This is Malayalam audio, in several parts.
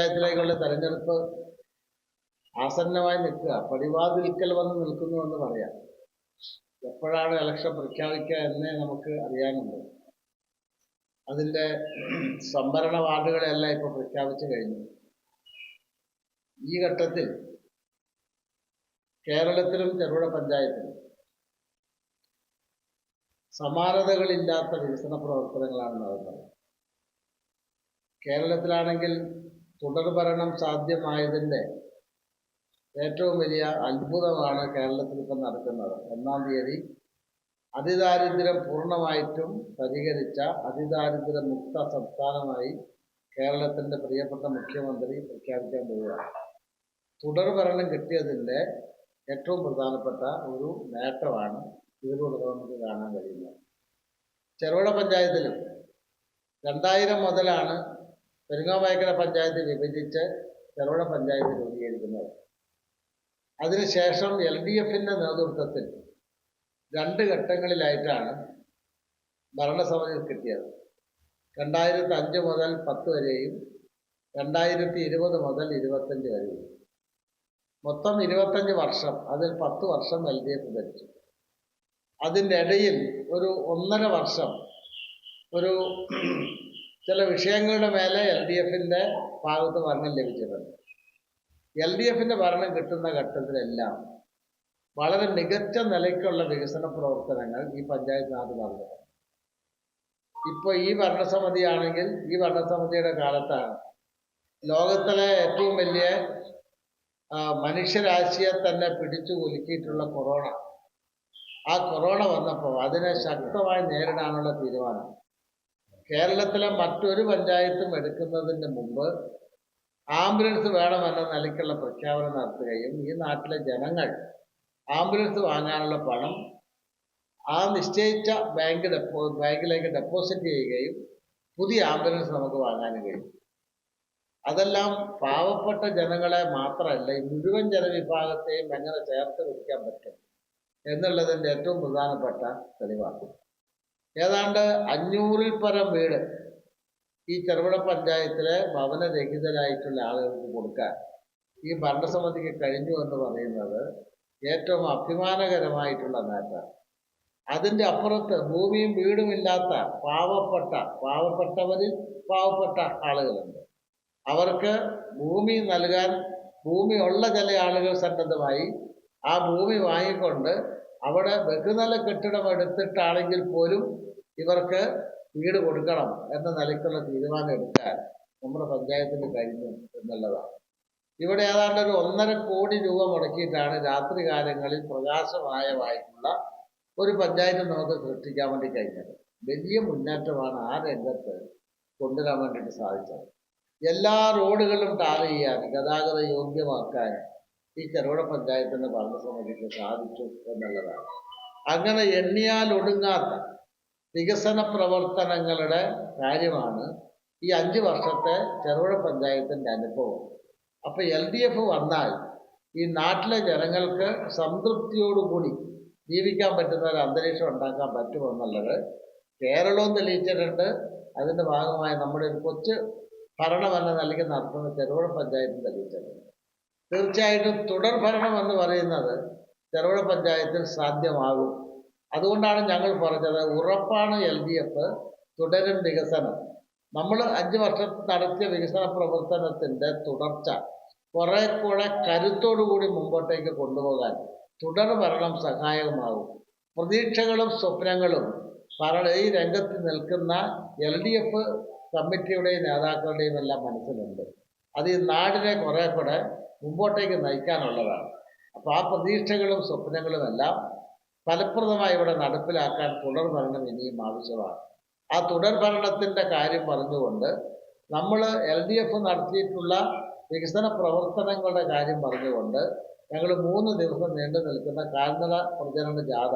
പഞ്ചായത്തിലേക്കുള്ള തെരഞ്ഞെടുപ്പ് ആസന്നമായി നിൽക്കുക, പടിവാതിൽക്കൽ വന്ന് നിൽക്കുന്നു എന്ന് പറയാം. എപ്പോഴാണ് ഇലക്ഷൻ പ്രഖ്യാപിക്കുക എന്നേ നമുക്ക് അറിയാനുണ്ട്. അതിൻ്റെ സംവരണ വാർഡുകളെല്ലാം ഇപ്പോൾ പ്രഖ്യാപിച്ചു കഴിഞ്ഞു. ഈ ഘട്ടത്തിൽ കേരളത്തിലും ചെറുപുഴ പഞ്ചായത്തിലും സമാനതകളില്ലാത്ത വികസന പ്രവർത്തനങ്ങളാണ് നടന്നത്. കേരളത്തിലാണെങ്കിൽ തുടർഭരണം സാധ്യമായതിൻ്റെ ഏറ്റവും വലിയ അത്ഭുതമാണ് കേരളത്തിൽ ഇപ്പം നടക്കുന്നത്. 1-ാം തീയതി അതിദാരിദ്ര്യം പൂർണ്ണമായിട്ടും പരിഹരിച്ച അതിദാരിദ്ര്യമുക്ത സംസ്ഥാനമായി കേരളത്തിൻ്റെ പ്രിയപ്പെട്ട മുഖ്യമന്ത്രി പ്രഖ്യാപിക്കാൻ പോവുകയാണ്. തുടർഭരണം കിട്ടിയതിൻ്റെ ഏറ്റവും പ്രധാനപ്പെട്ട ഒരു നേട്ടമാണ് ഇതിലൂടെ നമുക്ക് കാണാൻ കഴിയുന്നത്. ചെറുപുഴ പഞ്ചായത്തിലും 2000 മുതലാണ് പെരിങ്ങോമേക്കര പഞ്ചായത്ത് വിഭജിച്ച് ചെറുപുഴ പഞ്ചായത്ത് രൂപീകരിക്കുന്നത്. അതിനുശേഷം LDFിൻ്റെ നേതൃത്വത്തിൽ 2 ഘട്ടങ്ങളിലായിട്ടാണ് ഭരണസമിതി കിട്ടിയത്. 2005 മുതൽ 10 വരെയും 2020 മുതൽ 25 വരെയും. മൊത്തം 25 വർഷം. അതിൽ 10 വർഷം LDF ഭരിച്ചു. അതിൻ്റെ ഇടയിൽ ഒരു 1.5 വർഷം ഒരു ചില വിഷയങ്ങളുടെ മേലെ LDFിൻ്റെ ഭാഗത്ത് ഭരണം ലഭിച്ചിട്ടുണ്ട്. LDFിൻ്റെ ഭരണം കിട്ടുന്ന ഘട്ടത്തിലെല്ലാം വളരെ മികച്ച നിലയ്ക്കുള്ള വികസന പ്രവർത്തനങ്ങൾ ഈ പഞ്ചായത്തിനകത്ത് നടന്നിട്ടുണ്ട്. ഇപ്പോൾ ഈ ഭരണസമിതിയാണെങ്കിൽ ഈ ഭരണസമിതിയുടെ കാലത്താണ് ലോകത്തിലെ ഏറ്റവും വലിയ മനുഷ്യരാശിയെ തന്നെ പിടിച്ചു കുലുക്കിയിട്ടുള്ള കൊറോണ. ആ കൊറോണ വന്നപ്പോൾ അതിനെ ശക്തമായി നേരിടാനുള്ള തീരുമാനം കേരളത്തിലെ മറ്റൊരു പഞ്ചായത്തും എടുക്കുന്നതിന് മുമ്പ് ആംബുലൻസ് വേണമെന്ന നിലയ്ക്കുള്ള പ്രഖ്യാപനം നടത്തുകയും ഈ നാട്ടിലെ ജനങ്ങൾ ആംബുലൻസ് വാങ്ങാനുള്ള പണം ആ നിശ്ചയിച്ച ബാങ്കിലേക്ക് ഡെപ്പോസിറ്റ് ചെയ്യുകയും പുതിയ ആംബുലൻസ് നമുക്ക് വാങ്ങാനും കഴിയും. അതെല്ലാം പാവപ്പെട്ട ജനങ്ങളെ മാത്രമല്ല, ഈ മുഴുവൻ ജനവിഭാഗത്തെയും എങ്ങനെ ചേർത്ത് പിടിക്കാൻ പറ്റും എന്നുള്ളതിൻ്റെ ഏറ്റവും പ്രധാനപ്പെട്ട തെളിവാണ്. ഏതാണ്ട് 500-ൽ പരം വീട് ഈ ചെറുപുഴ പഞ്ചായത്തിലെ ഭവനരഹിതരായിട്ടുള്ള ആളുകൾക്ക് കൊടുക്കാൻ ഈ ഭരണസമിതിക്ക് കഴിഞ്ഞു എന്ന് പറയുന്നത് ഏറ്റവും അഭിമാനകരമായിട്ടുള്ള നേട്ടം. അതിൻ്റെ അപ്പുറത്ത് ഭൂമിയും വീടുമില്ലാത്ത പാവപ്പെട്ടവരിൽ പാവപ്പെട്ട ആളുകളുണ്ട്. അവർക്ക് ഭൂമി നൽകാൻ ഭൂമിയുള്ള ചില ആളുകൾ സന്നദ്ധമായി ആ ഭൂമി വാങ്ങിക്കൊണ്ട് അവിടെ ബഹുനില കെട്ടിടം എടുത്തിട്ടാണെങ്കിൽ പോലും ഇവർക്ക് വീട് കൊടുക്കണം എന്ന നിലയ്ക്കുള്ള തീരുമാനം എടുക്കാൻ നമ്മുടെ പഞ്ചായത്തിന് കഴിഞ്ഞു എന്നുള്ളതാണ്. ഇവിടെ ഏതാണ്ട് ഒരു 1.5 കോടി രൂപ മുടക്കിയിട്ടാണ് രാത്രികാലങ്ങളിൽ പ്രകാശമായമായിട്ടുള്ള ഒരു പഞ്ചായത്ത് നമുക്ക് സൃഷ്ടിക്കാൻ വേണ്ടി കഴിഞ്ഞത്. വലിയ മുന്നേറ്റമാണ് ആ രംഗത്ത് കൊണ്ടുവരാൻ വേണ്ടിയിട്ട് സാധിച്ചത്. എല്ലാ റോഡുകളും ടാർ ചെയ്യാൻ, ഗതാഗത യോഗ്യമാക്കാൻ ഈ ചെറുപുഴ പഞ്ചായത്തിൻ്റെ ഭരണസമിതിക്ക് സാധിച്ചു എന്നുള്ളതാണ്. അങ്ങനെ എണ്ണിയാൽ ഒടുങ്ങാത്ത വികസന പ്രവർത്തനങ്ങളുടെ കാര്യമാണ് ഈ 5 വർഷത്തെ ചെറുപുഴ പഞ്ചായത്തിൻ്റെ അനുഭവം. അപ്പോൾ LDF വന്നാൽ ഈ നാട്ടിലെ ജനങ്ങൾക്ക് സംതൃപ്തിയോടുകൂടി ജീവിക്കാൻ പറ്റുന്ന ഒരു അന്തരീക്ഷം ഉണ്ടാക്കാൻ പറ്റുമെന്നുള്ളത് കേരളവും തെളിയിച്ചിട്ടുണ്ട്. അതിൻ്റെ ഭാഗമായി നമ്മുടെ ഒരു കൊച്ചു ഭരണം എന്ന നിലയ്ക്ക് നടത്തുന്ന ചെറുപുഴ പഞ്ചായത്തും തെളിയിച്ചിട്ടുണ്ട്. തീർച്ചയായിട്ടും തുടർ ഭരണം എന്ന് പറയുന്നത് ചെറുപുഴ പഞ്ചായത്തിൽ സാധ്യമാകും. അതുകൊണ്ടാണ് ഞങ്ങൾ പറഞ്ഞത് ഉറപ്പാണ് LDF തുടരും വികസനം. നമ്മൾ 5 വർഷത്തിൽ നടത്തിയ വികസന പ്രവർത്തനത്തിൻ്റെ തുടർച്ച കുറെ കൂടെ കരുത്തോടുകൂടി മുമ്പോട്ടേക്ക് കൊണ്ടുപോകാൻ തുടർ ഭരണം സഹായകമാകും. പ്രതീക്ഷകളും സ്വപ്നങ്ങളും ഈ രംഗത്ത് നിൽക്കുന്ന LDF കമ്മിറ്റിയുടെയും നേതാക്കളുടെയും എല്ലാം മനസ്സിലുണ്ട്. അത് ഈ നാടിനെ കുറെ കൂടെ മുമ്പോട്ടേക്ക് നയിക്കാനുള്ളതാണ്. അപ്പോൾ ആ പ്രതീക്ഷകളും സ്വപ്നങ്ങളും എല്ലാം ഫലപ്രദമായി ഇവിടെ നടപ്പിലാക്കാൻ തുടർ ഭരണം ഇനിയും ആവശ്യമാണ്. ആ തുടർ ഭരണത്തിൻ്റെ കാര്യം പറഞ്ഞുകൊണ്ട് നമ്മൾ LDF നടത്തിയിട്ടുള്ള വികസന പ്രവർത്തനങ്ങളുടെ കാര്യം പറഞ്ഞുകൊണ്ട് ഞങ്ങൾ 3 ദിവസം നീണ്ടു നിൽക്കുന്ന കാൽനട പ്രചരണ ജാഥ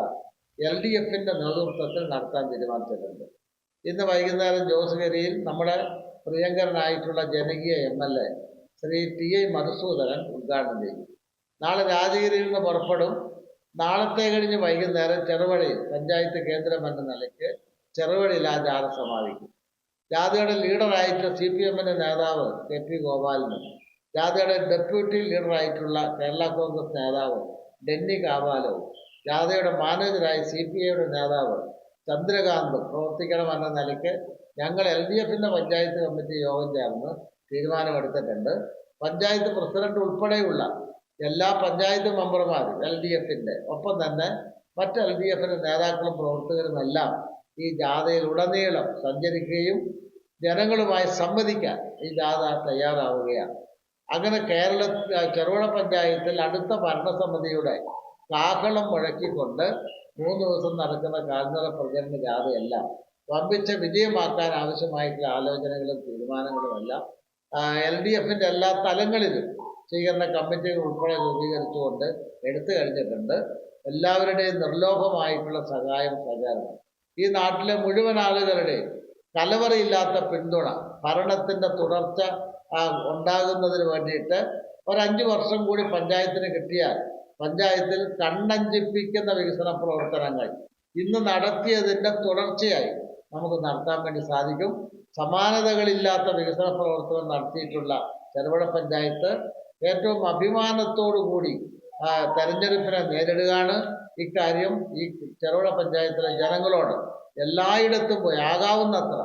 LDFിൻ്റെ നേതൃത്വത്തിൽ നടത്താൻ തീരുമാനിച്ചിട്ടുണ്ട്. ഇന്ന് വൈകുന്നേരം ജോസ്ഗിരിയിൽ നമ്മുടെ പ്രിയങ്കരനായിട്ടുള്ള ജനകീയ MLA ശ്രീ TI മധുസൂദനൻ ഉദ്ഘാടനം ചെയ്യും. നാളെ രാജഗിരിയിൽ നിന്ന് പുറപ്പെടും. നാളത്തെ കഴിഞ്ഞ് വൈകുന്നേരം ചെറുവഴിയിൽ പഞ്ചായത്ത് കേന്ദ്രം എന്ന നിലയ്ക്ക് ചെറുവഴിയിൽ ആ ജാഥ സമാപിക്കും. ജാഥയുടെ ലീഡറായിട്ട് CPM-ന്റെ നേതാവ് KP ഗോപാലനും, ജാഥയുടെ ഡെപ്യൂട്ടി ലീഡറായിട്ടുള്ള കേരള കോൺഗ്രസ് നേതാവ് ഡെന്നി കാവാലവും, ജാഥയുടെ മാനേജറായി CPI-യുടെ നേതാവ് ചന്ദ്രകാന്ത് പ്രവർത്തിക്കണമെന്ന നിലയ്ക്ക് ഞങ്ങൾ LDF-ന്റെ പഞ്ചായത്ത് കമ്മിറ്റി യോഗം ചേർന്ന് തീരുമാനമെടുത്തിട്ടുണ്ട്. പഞ്ചായത്ത് പ്രസിഡന്റ് ഉൾപ്പെടെയുള്ള എല്ലാ പഞ്ചായത്ത് മെമ്പർമാരും LDF-ന്റെ ഒപ്പം തന്നെ മറ്റ് LDF-ന്റെ നേതാക്കളും പ്രവർത്തകരുമെല്ലാം ഈ ജാഥയിലുടനീളം സഞ്ചരിക്കുകയും ജനങ്ങളുമായി സംവദിക്കാൻ ഈ ജാഥ തയ്യാറാവുകയാണ്. അങ്ങനെ ചെറുപുഴ പഞ്ചായത്തിൽ അടുത്ത ഭരണസമിതിയുടെ കാഹളം മുഴക്കിക്കൊണ്ട് 3 ദിവസം നടക്കുന്ന കാൽനട പ്രചരണ ജാഥയെല്ലാം വമ്പിച്ച വിജയമാക്കാൻ ആവശ്യമായിട്ടുള്ള ആലോചനകളും തീരുമാനങ്ങളുമെല്ലാം LDF-ന്റെ എല്ലാ തലങ്ങളിലും സ്വീകരണ കമ്മിറ്റികൾ ഉൾപ്പെടെ രൂപീകരിച്ചുകൊണ്ട് എടുത്തു കഴിഞ്ഞിട്ടുണ്ട്. എല്ലാവരുടെയും നിർലോഭമായിട്ടുള്ള സഹായം സഹകരണം ഈ നാട്ടിലെ മുഴുവൻ ആളുകളുടെയും കലവറയില്ലാത്ത പിന്തുണ ഭരണത്തിൻ്റെ തുടർച്ച ഉണ്ടാകുന്നതിന് വേണ്ടിയിട്ട് ഒരു 5 വർഷം കൂടി പഞ്ചായത്തിന് കിട്ടിയാൽ പഞ്ചായത്തിൽ കണ്ണഞ്ചിപ്പിക്കുന്ന വികസന പ്രവർത്തനങ്ങൾ ഇന്ന് നടത്തിയതിൻ്റെ തുടർച്ചയായി നമുക്ക് നടത്താൻ വേണ്ടി സാധിക്കും. സമാനതകളില്ലാത്ത വികസന പ്രവർത്തനം നടത്തിയിട്ടുള്ള ചെറുപുഴ പഞ്ചായത്ത് ഏറ്റവും അഭിമാനത്തോടു കൂടി തെരഞ്ഞെടുപ്പിനെ നേരിടുകയാണ്. ഇക്കാര്യം ഈ ചെറുപുഴ പഞ്ചായത്തിലെ ജനങ്ങളോട് എല്ലായിടത്തും പോയി ആകാവുന്നത്ര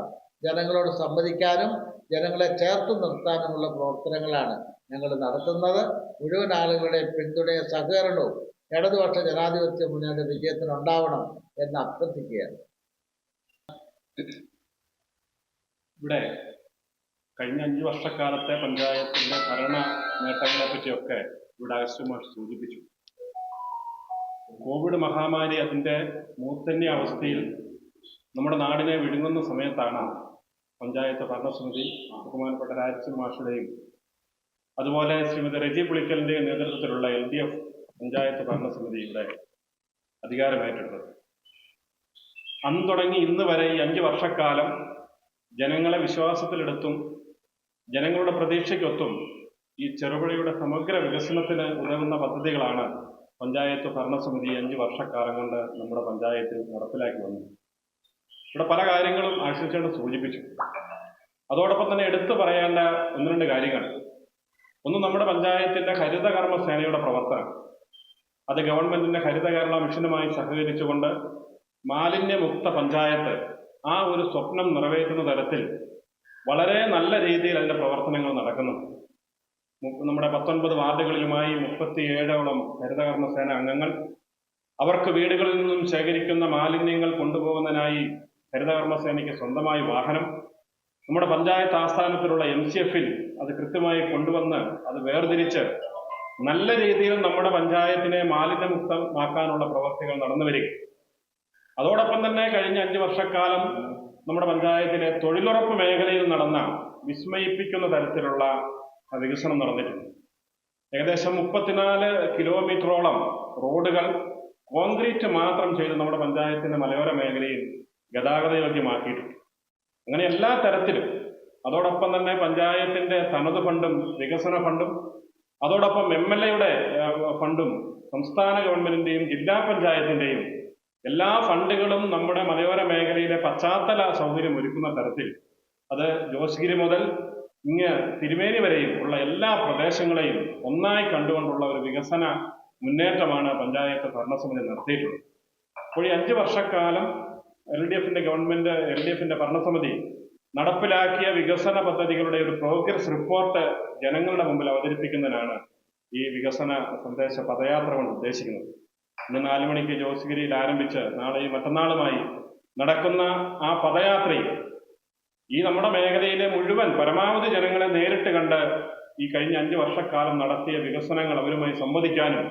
ജനങ്ങളോട് സംവദിക്കാനും ജനങ്ങളെ ചേർത്ത് നിർത്താനുമുള്ള പ്രവർത്തനങ്ങളാണ് ഞങ്ങൾ നടത്തുന്നത്. മുഴുവൻ ആളുകളുടെ പിന്തുണയും സഹകരണവും ഇടതുപക്ഷ ജനാധിപത്യ മുന്നണിയുടെ വിജയത്തിനുണ്ടാവണം എന്ന് അഭ്യർത്ഥിക്കുകയാണ്. ഇവിടെ കഴിഞ്ഞ 5 വർഷക്കാലത്തെ പഞ്ചായത്തിൻ്റെ ഭരണ നേട്ടങ്ങളെ പറ്റിയൊക്കെ ഇവിടെ അഗസ്റ്റുമാഷ് സൂചിപ്പിച്ചു. കോവിഡ് മഹാമാരി അതിൻ്റെ മൂർധന്യ അവസ്ഥയിൽ നമ്മുടെ നാടിനെ വിഴുങ്ങുന്ന സമയത്താണ് പഞ്ചായത്ത് ഭരണസമിതി ബഹുമാനപ്പെട്ട രാജൻ മാഷുടെയും അതുപോലെ ശ്രീമതി റെജി പുളിക്കലിൻ്റെയും നേതൃത്വത്തിലുള്ള LDF പഞ്ചായത്ത് ഭരണസമിതി ഇവിടെ അധികാരമേറ്റെടുത്തത്. അന്ന് തുടങ്ങി ഇന്ന് വരെ ഈ 5 വർഷക്കാലം ജനങ്ങളെ വിശ്വാസത്തിലെടുത്തും ജനങ്ങളുടെ പ്രതീക്ഷയ്ക്കൊത്തും ഈ ചെറുപുഴയുടെ സമഗ്ര വികസനത്തിന് ഉതകുന്ന പദ്ധതികളാണ് പഞ്ചായത്ത് ഭരണസമിതി 5 വർഷക്കാലം കൊണ്ട് നമ്മുടെ പഞ്ചായത്തിൽ നടപ്പിലാക്കി വന്നത്. ഇവിടെ പല കാര്യങ്ങളും ആശിച്ചേണ്ട സൂചിപ്പിച്ചു. അതോടൊപ്പം തന്നെ എടുത്തു പറയേണ്ട 1-2 കാര്യങ്ങൾ. ഒന്ന്, നമ്മുടെ പഞ്ചായത്തിൻ്റെ ഹരിതകർമ്മ സേനയുടെ പ്രവർത്തനം. അത് ഗവൺമെന്റിന്റെ ഹരിത കേരള മിഷനുമായി സഹകരിച്ചുകൊണ്ട് മാലിന്യമുക്ത പഞ്ചായത്ത് ആ ഒരു സ്വപ്നം നിറവേറ്റുന്ന തരത്തിൽ വളരെ നല്ല രീതിയിൽ അതിൻ്റെ പ്രവർത്തനങ്ങൾ നടക്കുന്നുണ്ട്. നമ്മുടെ 19 വാർഡുകളിലുമായി 37ഓളം ഹരിതകർമ്മ സേന അംഗങ്ങൾ, അവർക്ക് വീടുകളിൽ നിന്നും ശേഖരിക്കുന്ന മാലിന്യങ്ങൾ കൊണ്ടുപോകുന്നതിനായി ഹരിതകർമ്മ സേനയ്ക്ക് സ്വന്തമായി വാഹനം, നമ്മുടെ പഞ്ചായത്ത് ആസ്ഥാനത്തിലുള്ള MCF-ൽ അത് കൃത്യമായി കൊണ്ടുവന്ന് അത് വേർതിരിച്ച് നല്ല രീതിയിൽ നമ്മുടെ പഞ്ചായത്തിനെ മാലിന്യമുക്തമാക്കാനുള്ള പ്രവർത്തികൾ നടന്നു വരിക. അതോടൊപ്പം തന്നെ കഴിഞ്ഞ 5 വർഷക്കാലം നമ്മുടെ പഞ്ചായത്തിലെ തൊഴിലുറപ്പ് മേഖലയിൽ നടന്ന വിസ്മയിപ്പിക്കുന്ന തരത്തിലുള്ള വികസനം നടന്നിട്ടുണ്ട്. ഏകദേശം 34 കിലോമീറ്ററോളം റോഡുകൾ കോൺക്രീറ്റ് മാത്രം ചെയ്ത് നമ്മുടെ പഞ്ചായത്തിന്റെ മലയോര മേഖലയിൽ ഗതാഗത യോഗ്യമാക്കിയിട്ടുണ്ട്. അങ്ങനെ എല്ലാ തരത്തിലും, അതോടൊപ്പം തന്നെ പഞ്ചായത്തിന്റെ തനത് ഫണ്ടും വികസന ഫണ്ടും അതോടൊപ്പം MLA-യുടെ ഫണ്ടും സംസ്ഥാന ഗവൺമെന്റിന്റെയും ജില്ലാ പഞ്ചായത്തിന്റെയും എല്ലാ ഫണ്ടുകളും നമ്മുടെ മലയോര മേഖലയിലെ പശ്ചാത്തല സൗകര്യം ഒരുക്കുന്ന തരത്തിൽ അത് ജോസ്ഗിരി മുതൽ ഇങ്ങ് തിരുമേനി വരെയും ഉള്ള എല്ലാ പ്രദേശങ്ങളെയും ഒന്നായി കണ്ടുകൊണ്ടുള്ള ഒരു വികസന മുന്നേറ്റമാണ് പഞ്ചായത്ത് ഭരണസമിതി നടത്തിയിട്ടുള്ളത്. അപ്പോൾ ഈ 5 വർഷക്കാലം LDF-ന്റെ ഭരണസമിതി നടപ്പിലാക്കിയ വികസന പദ്ധതികളുടെ ഒരു പ്രോഗ്രസ് റിപ്പോർട്ട് ജനങ്ങളുടെ മുമ്പിൽ അവതരിപ്പിക്കുന്നതിനാണ് ഈ വികസന സന്ദേശ പദയാത്ര കൊണ്ട് ഉദ്ദേശിക്കുന്നത്. ഇന്ന് 4 മണിക്ക് ജോസ്ഗിരിയിൽ ആരംഭിച്ച് നാളെയും മറ്റന്നാളുമായി നടക്കുന്ന ആ പദയാത്രയിൽ ഈ നമ്മുടെ മേഖലയിലെ മുഴുവൻ പരമാവധി ജനങ്ങളെ നേരിട്ട് കണ്ട് ഈ കഴിഞ്ഞ 5 വർഷക്കാലം നടത്തിയ വികസനങ്ങൾ അവരുമായി സംവദിക്കാനും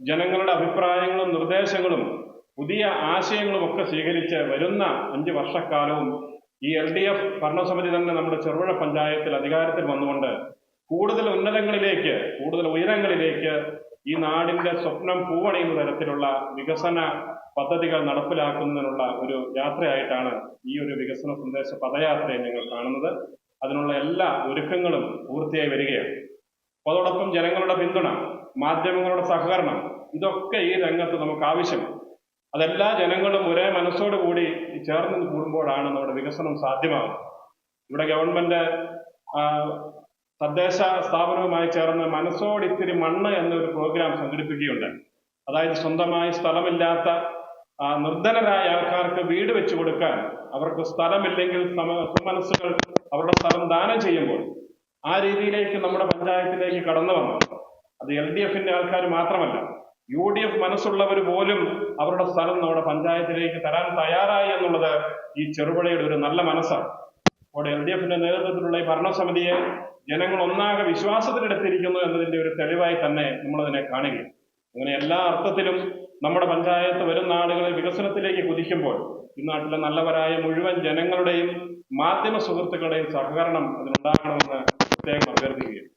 ജനങ്ങളുടെ അഭിപ്രായങ്ങളും നിർദ്ദേശങ്ങളും പുതിയ ആശയങ്ങളും ഒക്കെ സ്വീകരിച്ച് വരുന്ന 5 വർഷക്കാലവും ഈ LDF ഭരണസമിതി തന്നെ നമ്മുടെ ചെറുപുഴ പഞ്ചായത്തിൽ അധികാരത്തിൽ വന്നുകൊണ്ട് കൂടുതൽ ഉന്നതങ്ങളിലേക്ക്, കൂടുതൽ ഉയരങ്ങളിലേക്ക് ഈ നാടിന്റെ സ്വപ്നം പൂവണിയുന്ന തരത്തിലുള്ള വികസന പദ്ധതികൾ നടപ്പിലാക്കുന്നതിനുള്ള ഒരു യാത്രയായിട്ടാണ് ഈ ഒരു വികസന സന്ദേശ പദയാത്രയെ ഞങ്ങൾ കാണുന്നത്. അതിനുള്ള എല്ലാ ഒരുക്കങ്ങളും പൂർത്തിയായി വരികയാണ്. അതോടൊപ്പം ജനങ്ങളുടെ പിന്തുണ, മാധ്യമങ്ങളുടെ സഹകരണം, ഇതൊക്കെ ഈ രംഗത്ത് നമുക്ക് ആവശ്യമാണ്. അതെല്ലാ ജനങ്ങളും ഒരേ മനസ്സോടുകൂടി ചേർന്ന് കൂടുമ്പോഴാണ് നമ്മുടെ വികസനം സാധ്യമാകുന്നത്. ഇവിടെ ഗവൺമെന്റ് തദ്ദേശ സ്ഥാപനവുമായി ചേർന്ന് മനസ്സോടിത്തിരി മണ്ണ് എന്നൊരു പ്രോഗ്രാം സംഘടിപ്പിക്കുകയുണ്ടായി. അതായത് സ്വന്തമായി സ്ഥലമില്ലാത്ത നിർധനരായ ആൾക്കാർക്ക് വീട് വെച്ചു കൊടുക്കാൻ, അവർക്ക് സ്ഥലമില്ലെങ്കിൽ സുമനസ്സുകൾ അവരുടെ സ്ഥലം ദാനം ചെയ്യുമ്പോൾ ആ രീതിയിലേക്ക് നമ്മുടെ പഞ്ചായത്തിലേക്ക് കടന്നു വന്നു. അത് LDFന്റെ ആൾക്കാർ മാത്രമല്ല, UDF മനസ്സുള്ളവർ പോലും അവരുടെ സ്ഥലം നമ്മുടെ പഞ്ചായത്തിലേക്ക് തരാൻ തയ്യാറായി എന്നുള്ളത് ഈ ചെറുപുഴയുടെ ഒരു നല്ല മനസ്സാണ്. അവിടെ LDFന്റെ നേതൃത്വത്തിലുള്ള ഈ ഭരണസമിതിയെ ജനങ്ങൾ ഒന്നാകെ വിശ്വാസത്തിലെടുത്തിരിക്കുന്നു എന്നതിന്റെ ഒരു തെളിവായി തന്നെ നമ്മളതിനെ കാണുകയും, അങ്ങനെ എല്ലാ അർത്ഥത്തിലും നമ്മുടെ പഞ്ചായത്ത് വരും നാടുകളിൽ വികസനത്തിലേക്ക് കുതിക്കുമ്പോൾ ഈ നാട്ടിലെ നല്ലവരായ മുഴുവൻ ജനങ്ങളുടെയും മാധ്യമ സുഹൃത്തുക്കളുടെയും സഹകരണം അതിനുണ്ടാകണമെന്ന് പ്രത്യേകം അഭ്യർത്ഥിക്കുകയും.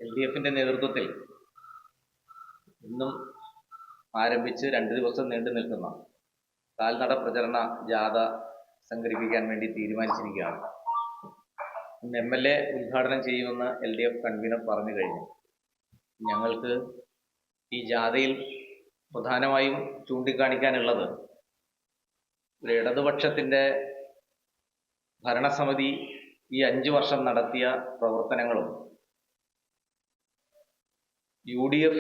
LDFന്റെ നേതൃത്വത്തിൽ ഇന്നും ആരംഭിച്ച് 2 ദിവസം നീണ്ടു നിൽക്കുന്ന കാൽനട പ്രചരണ ജാഥ സംഘടിപ്പിക്കാൻ വേണ്ടി തീരുമാനിച്ചിരിക്കുകയാണ്. ഇന്ന് MLA ഉദ്ഘാടനം ചെയ്യുമെന്ന് LDF കൺവീനർ പറഞ്ഞു കഴിഞ്ഞു. ഞങ്ങൾക്ക് ഈ ജാഥയിൽ പ്രധാനമായും ചൂണ്ടിക്കാണിക്കാനുള്ളത് ഒരു ഇടതുപക്ഷത്തിൻ്റെ ഭരണസമിതി ഈ 5 വർഷം നടത്തിയ പ്രവർത്തനങ്ങളും UDF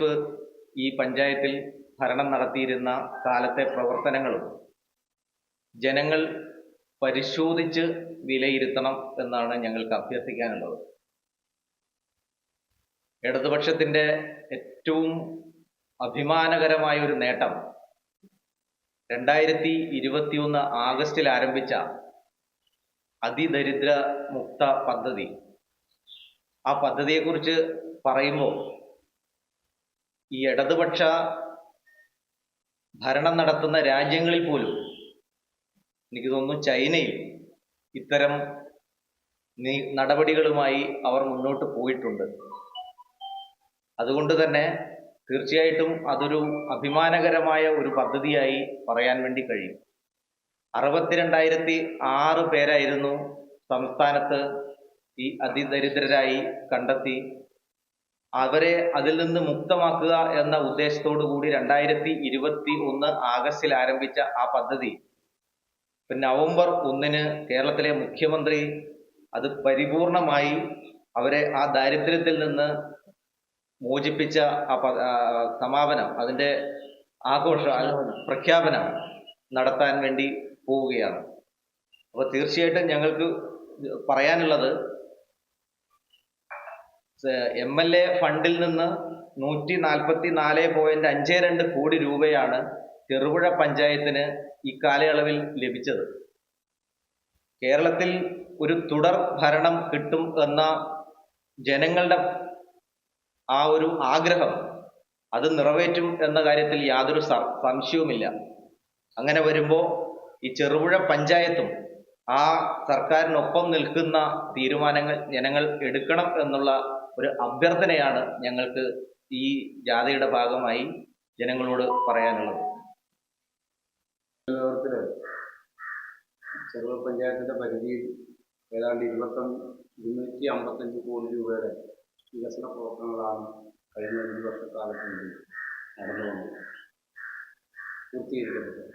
ഈ പഞ്ചായത്തിൽ ഭരണം നടത്തിയിരുന്ന കാലത്തെ പ്രവർത്തനങ്ങളും ജനങ്ങൾ പരിശോധിച്ച് വിലയിരുത്തണം എന്നാണ് ഞങ്ങൾക്ക് അഭ്യർത്ഥിക്കാനുള്ളത്. ഇടതുപക്ഷത്തിൻ്റെ ഏറ്റവും അഭിമാനകരമായ ഒരു നേട്ടം 2021 ആഗസ്റ്റിൽ ആരംഭിച്ച അതിദരിദ്ര മുക്ത പദ്ധതി. ആ പദ്ധതിയെക്കുറിച്ച് പറയുമ്പോൾ ഈ ഇടതുപക്ഷ ഭരണം നടത്തുന്ന രാജ്യങ്ങളിൽ പോലും, എനിക്ക് തോന്നുന്നു ചൈനയിൽ ഇത്തരം നടപടികളുമായി അവർ മുന്നോട്ട് പോയിട്ടുണ്ട്. അതുകൊണ്ട് തന്നെ തീർച്ചയായിട്ടും അതൊരു അഭിമാനകരമായ ഒരു പദ്ധതിയായി പറയാൻ വേണ്ടി കഴിയും. 62,006 പേരായിരുന്നു സംസ്ഥാനത്ത് ഈ അതിദരിദ്രരായി കണ്ടെത്തി അവരെ അതിൽ നിന്ന് മുക്തമാക്കുക എന്ന ഉദ്ദേശത്തോടു കൂടി 2021 ആഗസ്റ്റിൽ ആരംഭിച്ച ആ പദ്ധതി നവംബർ 1 കേരളത്തിലെ മുഖ്യമന്ത്രി അത് പരിപൂർണമായി അവരെ ആ ദാരിദ്ര്യത്തിൽ നിന്ന് മോചിപ്പിച്ച സമാപനം, അതിൻ്റെ ആഘോഷ പ്രഖ്യാപനം നടത്താൻ വേണ്ടി പോവുകയാണ്. അപ്പോൾ തീർച്ചയായിട്ടും ഞങ്ങൾക്ക് പറയാനുള്ളത്, MLA ഫണ്ടിൽ നിന്ന് 144.52 കോടി രൂപയാണ് ചെറുപുഴ പഞ്ചായത്തിന് ഈ കാലയളവിൽ ലഭിച്ചത്. കേരളത്തിൽ ഒരു തുടർ ഭരണം കിട്ടും എന്ന ജനങ്ങളുടെ ആ ഒരു ആഗ്രഹം അത് നിറവേറ്റും എന്ന കാര്യത്തിൽ യാതൊരു സംശയവുമില്ല. അങ്ങനെ വരുമ്പോൾ ഈ ചെറുപുഴ പഞ്ചായത്തും ആ സർക്കാരിനൊപ്പം നിൽക്കുന്ന തീരുമാനങ്ങൾ ജനങ്ങൾ എടുക്കണം എന്നുള്ള ഒരു അഭ്യർത്ഥനയാണ് ഞങ്ങൾക്ക് ഈ ജാഥയുടെ ഭാഗമായി ജനങ്ങളോട് പറയാനുള്ളത്. ചെറുപുഴ പഞ്ചായത്തിൻ്റെ പരിധിയിൽ ഏതാണ്ട് 255 കോടി രൂപയുടെ വികസന പ്രവർത്തനങ്ങളാണ് കഴിഞ്ഞ 5 വർഷക്കാലത്തിനുള്ളിൽ നടന്നു വന്നത്, പൂർത്തീകരിക്കപ്പെട്ടത്.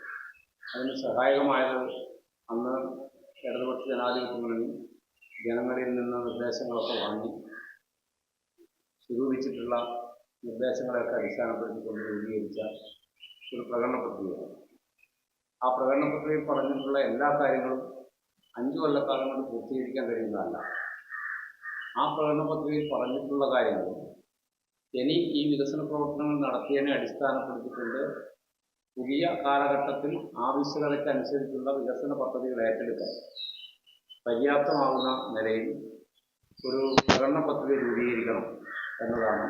അതിന് സഹായകമായത് അന്ന് ഇടതുപക്ഷ ജനാധിപത്യ മുന്നണി ജനങ്ങളിൽ നിന്ന് നിർദ്ദേശങ്ങളൊക്കെ വാങ്ങി സ്വരൂപിച്ചിട്ടുള്ള നിർദ്ദേശങ്ങളെയൊക്കെ അടിസ്ഥാനപ്പെടുത്തിക്കൊണ്ട് രൂപീകരിച്ച ഒരു പ്രകടന പദ്ധതിയാണ്. ആ പ്രകടന പദ്ധതിയിൽ പറഞ്ഞിട്ടുള്ള എല്ലാ കാര്യങ്ങളും 5 കൊല്ലക്കാലം കൊണ്ട് പൂർത്തീകരിക്കാൻ കഴിയുന്നതല്ല. ആ പ്രകടന പദ്ധതിയിൽ പറഞ്ഞിട്ടുള്ള കാര്യങ്ങൾ ഇനി ഈ വികസന പ്രവർത്തനങ്ങൾ നടത്തിയതിനെ അടിസ്ഥാനപ്പെടുത്തിക്കൊണ്ട് പുതിയ കാലഘട്ടത്തിൽ ആവശ്യകതയ്ക്കനുസരിച്ചുള്ള വികസന പദ്ധതികൾ ഏറ്റെടുക്കാൻ പര്യാപ്തമാകുന്ന നിലയിൽ ഒരു പ്രകടന പദ്ധതി രൂപീകരിക്കണം എന്നതാണ്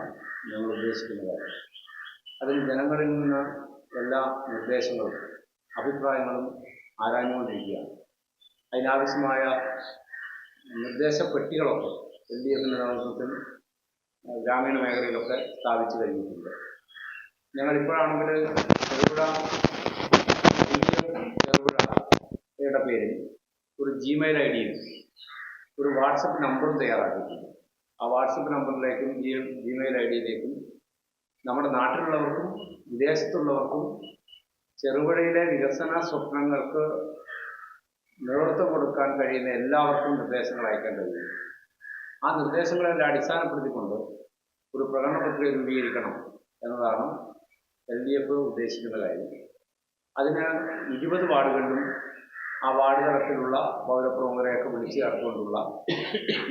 ഞങ്ങൾ ഉദ്ദേശിക്കുന്ന കാര്യം. അതിൽ ജനങ്ങളിൽ നിന്ന് എല്ലാ നിർദ്ദേശങ്ങളും അഭിപ്രായങ്ങളും ആരാഞ്ഞുകൊണ്ടിരിക്കുകയാണ്. അതിനാവശ്യമായ നിർദ്ദേശപ്പെട്ടികളൊക്കെ LDFന്റെ നേതൃത്വത്തിൽ ഗ്രാമീണ മേഖലയിലൊക്കെ സ്ഥാപിച്ചു കഴിഞ്ഞിട്ടുണ്ട്. ഞങ്ങളിപ്പോഴാണെങ്കിൽ ചെറുപുഴയുടെ പേരിൽ ഒരു Gmail ID-യും ഒരു വാട്സപ്പ് നമ്പറും തയ്യാറാക്കിയിട്ടുണ്ട്. ആ വാട്സപ്പ് നമ്പറിലേക്കും Gmail ID-യിലേക്കും നമ്മുടെ നാട്ടിലുള്ളവർക്കും വിദേശത്തുള്ളവർക്കും ചെറുപുഴയിലെ വികസന സ്വപ്നങ്ങൾക്ക് നേതൃത്വം കൊടുക്കാൻ കഴിയുന്ന എല്ലാവർക്കും നിർദ്ദേശങ്ങൾ അയക്കാൻ കഴിയും. ആ നിർദ്ദേശങ്ങളെല്ലാം അടിസ്ഥാനപ്പെടുത്തിക്കൊണ്ട് ഒരു പ്രകടന പത്രിക രൂപീകരിക്കണം എന്നതാണ് LDF ഉദ്ദേശിക്കുന്ന കാര്യം. അതിന് 20 വാർഡുകളിലും ആ വാർഡ് തലത്തിലുള്ള പൗരപ്രമുഖരെയൊക്കെ വിളിച്ചു ചേർത്തുകൊണ്ടുള്ള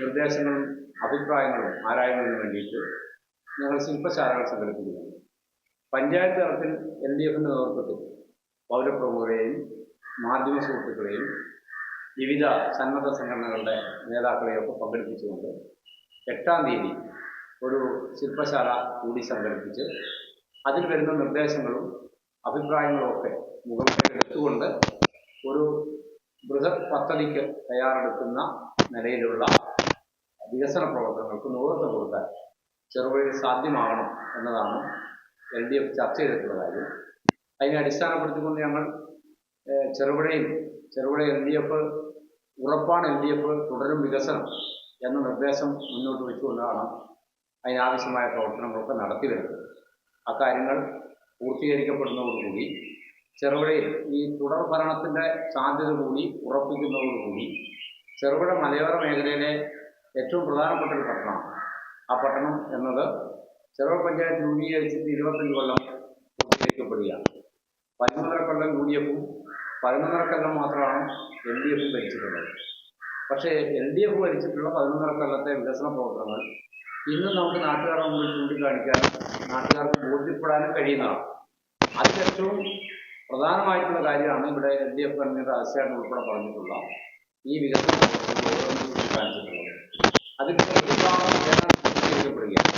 നിർദ്ദേശങ്ങളും അഭിപ്രായങ്ങളും ആരായുന്നതിന് വേണ്ടിയിട്ട് ഞങ്ങൾ ശില്പശാലകൾ സംഘടിപ്പിക്കുന്നുണ്ട്. പഞ്ചായത്ത് തലത്തിൽ LDFിൻ്റെ നേതൃത്വത്തിൽ പൗരപ്രമുഖരെയും മാധ്യമ സുഹൃത്തുക്കളെയും വിവിധ സന്നദ്ധ സംഘടനകളുടെ നേതാക്കളെയൊക്കെ പങ്കെടുപ്പിച്ചുകൊണ്ട് 8-ാം തീയതി ഒരു ശില്പശാല കൂടി സംഘടിപ്പിച്ച് അതിൽ വരുന്ന നിർദ്ദേശങ്ങളും അഭിപ്രായങ്ങളും ഒക്കെ മുഖത്തേക്ക് എടുത്തുകൊണ്ട് ഒരു ബൃഹത് പദ്ധതിക്ക് തയ്യാറെടുക്കുന്ന നിലയിലുള്ള വികസന പ്രവർത്തനങ്ങൾക്ക് നേതൃത്വം കൊടുക്കാൻ ചെറുപുഴയിൽ സാധ്യമാകണം എന്നതാണ് LDF ചർച്ച ചെയ്തിട്ടുള്ള കാര്യം. അതിനെ അടിസ്ഥാനപ്പെടുത്തിക്കൊണ്ട് ഞങ്ങൾ ചെറുപുഴ LDF ഉറപ്പാണ്, LDF തുടരും വികസനം എന്ന നിർദ്ദേശം മുന്നോട്ട് വെച്ചുകൊണ്ടാണ് അതിനാവശ്യമായ പ്രവർത്തനങ്ങളൊക്കെ നടത്തി വരുന്നത്. അക്കാര്യങ്ങൾ പൂർത്തീകരിക്കപ്പെടുന്നതോടുകൂടി ചെറുപുഴയിൽ ഈ തുടർ ഭരണത്തിൻ്റെ സാധ്യത കൂടി ഉറപ്പിക്കുന്നതോടുകൂടി ചെറുപുഴ മലയോര മേഖലയിലെ ഏറ്റവും പ്രധാനപ്പെട്ട ഒരു പട്ടണമാണ്. ആ പട്ടണം എന്നത് ചെറുപുഴ പഞ്ചായത്ത് രൂപീകരിച്ചിട്ട് 25 കൊല്ലം പൂർത്തീകരിക്കപ്പെടുകയാണ്. 11 കൊല്ലം UDF-ഉം 11 കൊല്ലം മാത്രമാണ് LDF ഭരിച്ചിട്ടുള്ളത്. പക്ഷേ LDF ഭരിച്ചിട്ടുള്ള 11 കൊല്ലത്തെ വികസന പ്രവർത്തനങ്ങൾ ഇന്നും നമുക്ക് നാട്ടുകാരുടെ മുമ്പിൽ ചൂണ്ടിക്കാണിക്കാനും നാട്ടുകാർക്ക് ബോധ്യപ്പെടാനും കഴിയുന്നതാണ്. അതിലേറ്റവും പ്രധാനമായിട്ടുള്ള കാര്യമാണ് ഇവിടെ LDF കൺവീനർ ആശയാണ് ഉൾപ്പെടെ പറഞ്ഞിട്ടുള്ള ഈ വികസന പ്രവർത്തനങ്ങൾ ചൂണ്ടിക്കാണിച്ചിട്ടുള്ളത്. അതിൽ പൂർത്തീകരിക്കപ്പെടുകയാണ്.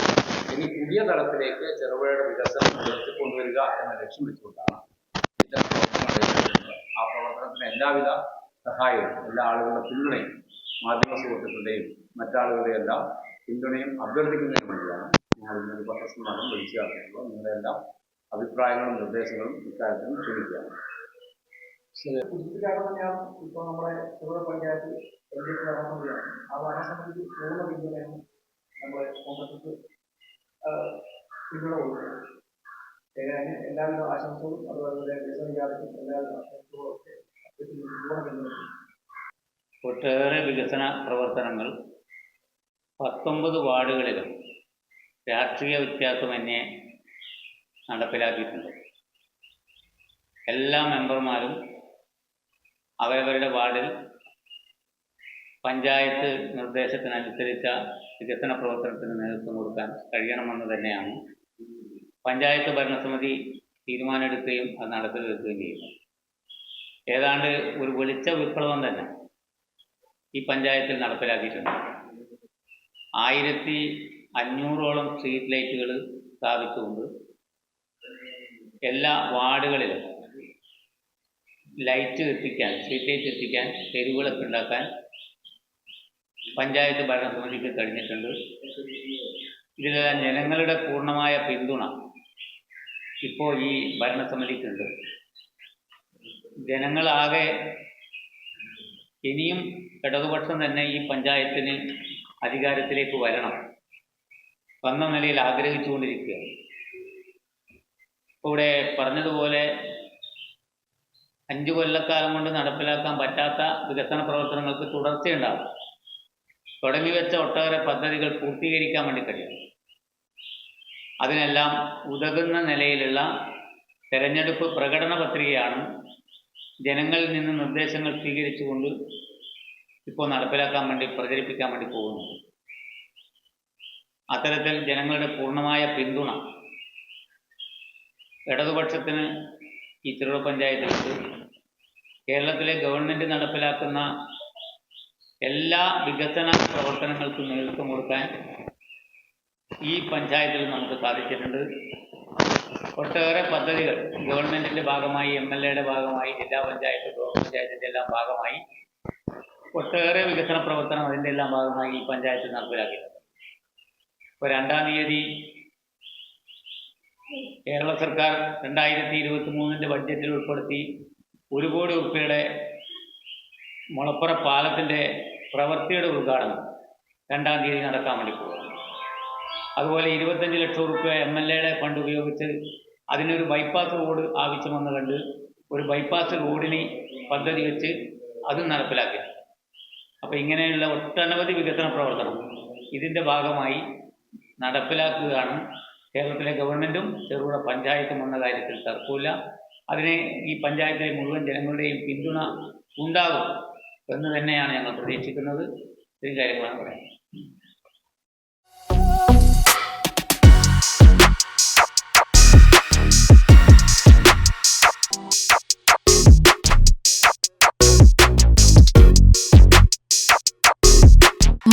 ഇനി പുതിയ തലത്തിലേക്ക് ചെറുപുഴയുടെ വികസനം ഉയർത്തിക്കൊണ്ടുവരിക എന്ന ലക്ഷ്യം വെച്ചുകൊണ്ടാണ് ഇത്തരം പ്രവർത്തനങ്ങൾ ഏറ്റെടുക്കുന്നത്. ആ പ്രവർത്തനത്തിന് എല്ലാവിധ സഹായവും എല്ലാ ആളുകളുടെ പിന്തുണയും മാധ്യമ സുഹൃത്തുക്കളുടെയും മറ്റാളുകളുടെയും എല്ലാം പിന്തുണയും അഭ്യർത്ഥിക്കുന്നതിന് വേണ്ടിയാണ് ഞങ്ങൾ ഇന്നൊരു പത്രസമ്മേളനം വിളിച്ചു ചേർത്തിട്ടുള്ളത്. നിങ്ങളുടെ എല്ലാ അഭിപ്രായങ്ങളും നിർദ്ദേശങ്ങളും ഇക്കാര്യത്തിലും ക്ഷണിക്കുകയാണ്. ഇപ്പോൾ നമ്മുടെ ചെറുപുഴ പഞ്ചായത്ത് LDF ഭരണസമിതിയാണ്. ആ ഭരണസമിതിക്ക് പൂർണ്ണ പിന്തുണയാണ് നമ്മുടെ കോൺഗ്രസ് പിന്തുണ കൊടുക്കുന്നത്. എല്ലാവിധ ആശംസകളും അതുപോലെ വികസനജാതയ്ക്കും എല്ലാവിധ ആശംസകളും ഒക്കെ പൂർണ്ണ പിന്തുണ. ഒട്ടേറെ വികസന പ്രവർത്തനങ്ങൾ 19 വാർഡുകളിലും രാഷ്ട്രീയ വ്യത്യാസമന്യേ നടപ്പിലാക്കിയിട്ടുണ്ട്. എല്ലാ മെമ്പർമാരും അവരവരുടെ വാർഡിൽ പഞ്ചായത്ത് നിർദ്ദേശത്തിനനുസരിച്ച വികസന പ്രവർത്തനത്തിന് നേതൃത്വം കൊടുക്കാൻ കഴിയണമെന്ന് തന്നെയാണ് പഞ്ചായത്ത് ഭരണസമിതി തീരുമാനമെടുക്കുകയും അത് നടപ്പിൽ വരുത്തുകയും ചെയ്യുന്നത്. ഏതാണ്ട് ഒരു വെളിച്ച വിപ്ലവം തന്നെ ഈ പഞ്ചായത്തിൽ നടപ്പിലാക്കിയിട്ടുണ്ട്. 1500ഓളം സ്ട്രീറ്റ് ലൈറ്റുകൾ സ്ഥാപിച്ചുകൊണ്ട് എല്ലാ വാർഡുകളിലും ലൈറ്റ് എത്തിക്കാൻ, സ്ട്രീറ്റ് ലൈറ്റ് എത്തിക്കാൻ, തെരുവുകളൊക്കെ ഉണ്ടാക്കാൻ പഞ്ചായത്ത് ഭരണസമിതിക്ക് കഴിഞ്ഞിട്ടുണ്ട്. ഇതിലെല്ലാം ജനങ്ങളുടെ പൂർണ്ണമായ പിന്തുണ ഇപ്പോൾ ഈ ഭരണസമിതിക്കുണ്ട്. ജനങ്ങളാകെ ഇനിയും ഇടതുപക്ഷം തന്നെ ഈ പഞ്ചായത്തിന് അധികാരത്തിലേക്ക് വരണം വന്ന നിലയിൽ ആഗ്രഹിച്ചുകൊണ്ടിരിക്കുകയാണ്. ഇവിടെ പറഞ്ഞതുപോലെ 5 കൊല്ലക്കാലം കൊണ്ട് നടപ്പിലാക്കാൻ പറ്റാത്ത വികസന പ്രവർത്തനങ്ങൾക്ക് തുടർച്ചയുണ്ടാകും. തുടങ്ങിവെച്ച ഒട്ടേറെ പദ്ധതികൾ പൂർത്തീകരിക്കാൻ വേണ്ടി കഴിയും. അതിനെല്ലാം ഉതകുന്ന നിലയിലുള്ള തെരഞ്ഞെടുപ്പ് പ്രകടന പത്രികയാണ് ജനങ്ങളിൽ നിന്ന് നിർദ്ദേശങ്ങൾ സ്വീകരിച്ചുകൊണ്ട് ഇപ്പോൾ നടപ്പിലാക്കാൻ വേണ്ടി പ്രചരിപ്പിക്കാൻ വേണ്ടി പോകുന്നത്. അത്തരത്തിൽ ജനങ്ങളുടെ പൂർണ്ണമായ പിന്തുണ ഇടതുപക്ഷത്തിന് ഈ ചെറുപുഴ പഞ്ചായത്തിലേക്ക് കേരളത്തിലെ ഗവൺമെൻറ് നടപ്പിലാക്കുന്ന എല്ലാ വികസന പ്രവർത്തനങ്ങൾക്കും നേതൃത്വം കൊടുക്കാൻ ഈ പഞ്ചായത്തിൽ നമുക്ക് സാധിച്ചിട്ടുണ്ട്. ഒട്ടേറെ പദ്ധതികൾ ഗവൺമെൻറ്റിൻ്റെ ഭാഗമായി, MLA-യുടെ ഭാഗമായി, ജില്ലാ പഞ്ചായത്ത്, ബ്ലോക്ക് പഞ്ചായത്തിൻ്റെ എല്ലാം ഭാഗമായി ഒട്ടേറെ വികസന പ്രവർത്തനം അതിൻ്റെ എല്ലാം ഭാഗമായി ഈ പഞ്ചായത്ത് നടപ്പിലാക്കിയിട്ടുണ്ട്. ഇപ്പോൾ 2-ാം തീയതി കേരള സർക്കാർ 2023 ബഡ്ജറ്റിൽ ഉൾപ്പെടുത്തി 1 കോടി രൂപയുടെ മുളപ്പുറ പാലത്തിൻ്റെ പ്രവൃത്തിയുടെ ഉദ്ഘാടനം 2-ാം തീയതി നടക്കാൻ വേണ്ടി പോകുന്നു. അതുപോലെ 25 ലക്ഷം രൂപ MLA-യുടെ ഫണ്ട് ഉപയോഗിച്ച് അതിനൊരു ബൈപ്പാസ് റോഡ് ആവശ്യമെന്ന് കണ്ട് ഒരു ബൈപ്പാസ് റോഡിന് പദ്ധതി വെച്ച് അതും നടപ്പിലാക്കി. അപ്പോൾ ഇങ്ങനെയുള്ള ഒട്ടനവധി വികസന പ്രവർത്തനം ഇതിൻ്റെ ഭാഗമായി നടപ്പിലാക്കുകയാണ് കേരളത്തിലെ ഗവൺമെൻറ്റും ചെറുപുഴ പഞ്ചായത്തും എന്ന കാര്യത്തിൽ തർക്കമില്ല. അതിന് ഈ പഞ്ചായത്തിലെ മുഴുവൻ ജനങ്ങളുടെയും പിന്തുണ ഉണ്ടാകും എന്ന് തന്നെയാണ് ഞങ്ങൾ പ്രതീക്ഷിക്കുന്നത്. ഇത്രയും കാര്യങ്ങളാണ് പറയുന്നത്.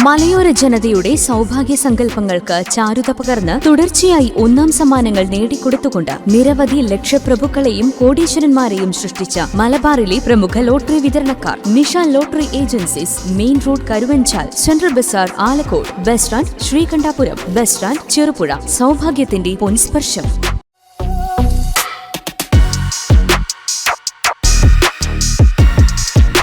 മലയോര ജനതയുടെ സൗഭാഗ്യ സങ്കല്പങ്ങൾക്ക് ചാരുത പകർന്ന് തുടർച്ചയായി 1ാം സമ്മാനങ്ങൾ നേടിക്കൊടുത്തുകൊണ്ട് നിരവധി ലക്ഷപ്രഭുക്കളെയും കോടീശ്വരന്മാരെയും സൃഷ്ടിച്ച മലബാറിലെ പ്രമുഖ ലോട്ടറി വിതരണക്കാർ Nisha lottery agencies, main road Karuvanchal, central bazaar Alakode, bus stand Sreekandapuram, bus stand Cherupuzha. സൗഭാഗ്യത്തിന്റെ പൊൻസ്പർശം.